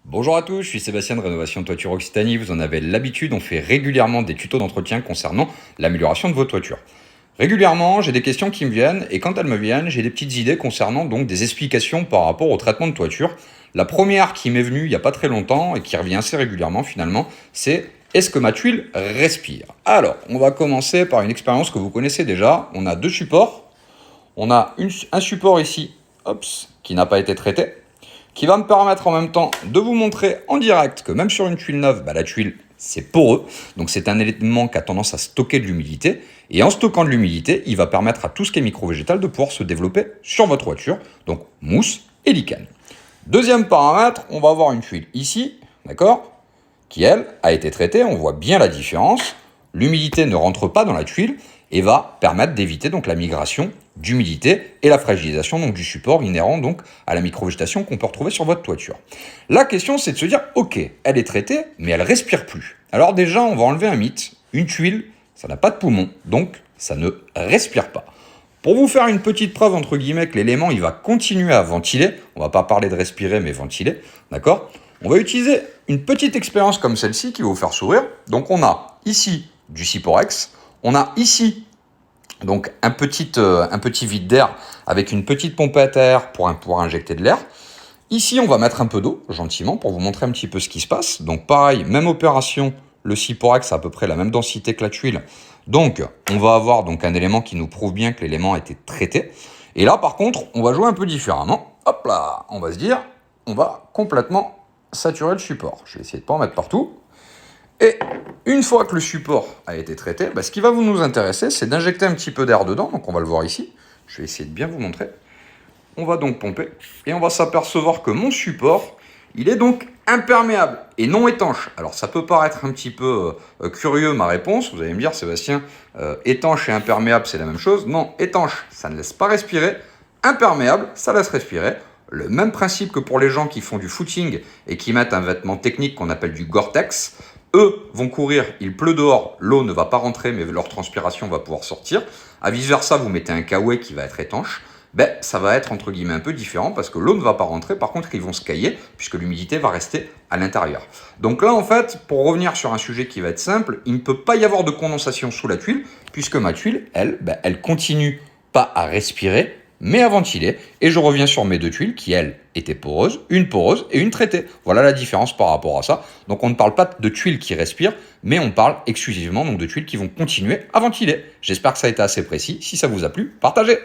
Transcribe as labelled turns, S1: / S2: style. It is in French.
S1: Bonjour à tous, je suis Sébastien de Rénovation Toiture Occitanie. Vous en avez l'habitude, on fait régulièrement des tutos d'entretien concernant l'amélioration de vos toitures. Régulièrement, j'ai des questions qui me viennent et quand elles me viennent, j'ai des petites idées concernant donc des explications par rapport au traitement de toiture. La première qui m'est venue il n'y a pas très longtemps et qui revient assez régulièrement finalement, c'est est-ce que ma tuile respire? Alors, on va commencer par une expérience que vous connaissez déjà. On a deux supports. On a un support ici, qui n'a pas été traité, qui va me permettre en même temps de vous montrer en direct que même sur une tuile neuve, la tuile c'est poreux, donc c'est un élément qui a tendance à stocker de l'humidité, et en stockant de l'humidité, il va permettre à tout ce qui est micro-végétal de pouvoir se développer sur votre toiture, donc mousse et lichen. Deuxième paramètre, on va avoir une tuile ici, d'accord, qui elle a été traitée, on voit bien la différence, l'humidité ne rentre pas dans la tuile, et va permettre d'éviter donc la migration d'humidité et la fragilisation donc du support inhérent donc à la microvégétation qu'on peut retrouver sur votre toiture. La question c'est de se dire ok, elle est traitée mais elle respire plus. Alors déjà on va enlever un mythe, une tuile ça n'a pas de poumon donc ça ne respire pas. Pour vous faire une petite preuve entre guillemets que l'élément il va continuer à ventiler, on va pas parler de respirer mais ventiler, d'accord? On va utiliser une petite expérience comme celle-ci qui va vous faire sourire. Donc on a ici du Ciporex. On a ici donc un petit vide d'air avec une petite pompette à air pour pouvoir injecter de l'air. Ici, on va mettre un peu d'eau, gentiment, pour vous montrer un petit peu ce qui se passe. Donc pareil, même opération, le Ciporex a à peu près la même densité que la tuile. Donc on va avoir donc un élément qui nous prouve bien que l'élément a été traité. Et là, par contre, on va jouer un peu différemment. Hop là, on va se dire, on va complètement saturer le support. Je vais essayer de ne pas en mettre partout. Et une fois que le support a été traité, ce qui va nous intéresser, c'est d'injecter un petit peu d'air dedans. Donc on va le voir ici. Je vais essayer de bien vous montrer. On va donc pomper et on va s'apercevoir que mon support, il est donc imperméable et non étanche. Alors ça peut paraître un petit peu curieux ma réponse. Vous allez me dire, Sébastien, étanche et imperméable, c'est la même chose. Non, étanche, ça ne laisse pas respirer. Imperméable, ça laisse respirer. Le même principe que pour les gens qui font du footing et qui mettent un vêtement technique qu'on appelle du Gore-Tex. Eux vont courir, il pleut dehors, l'eau ne va pas rentrer, mais leur transpiration va pouvoir sortir. À vice versa, vous mettez un kawaii qui va être étanche. Ça va être entre guillemets un peu différent parce que l'eau ne va pas rentrer. Par contre, ils vont se cailler puisque l'humidité va rester à l'intérieur. Donc là, en fait, pour revenir sur un sujet qui va être simple, il ne peut pas y avoir de condensation sous la tuile puisque ma tuile, elle continue pas à respirer, mais à ventiler. Et je reviens sur mes deux tuiles qui, elles, étaient poreuses et une traitée. Voilà la différence par rapport à ça. Donc on ne parle pas de tuiles qui respirent, mais on parle exclusivement donc de tuiles qui vont continuer à ventiler. J'espère que ça a été assez précis. Si ça vous a plu, partagez.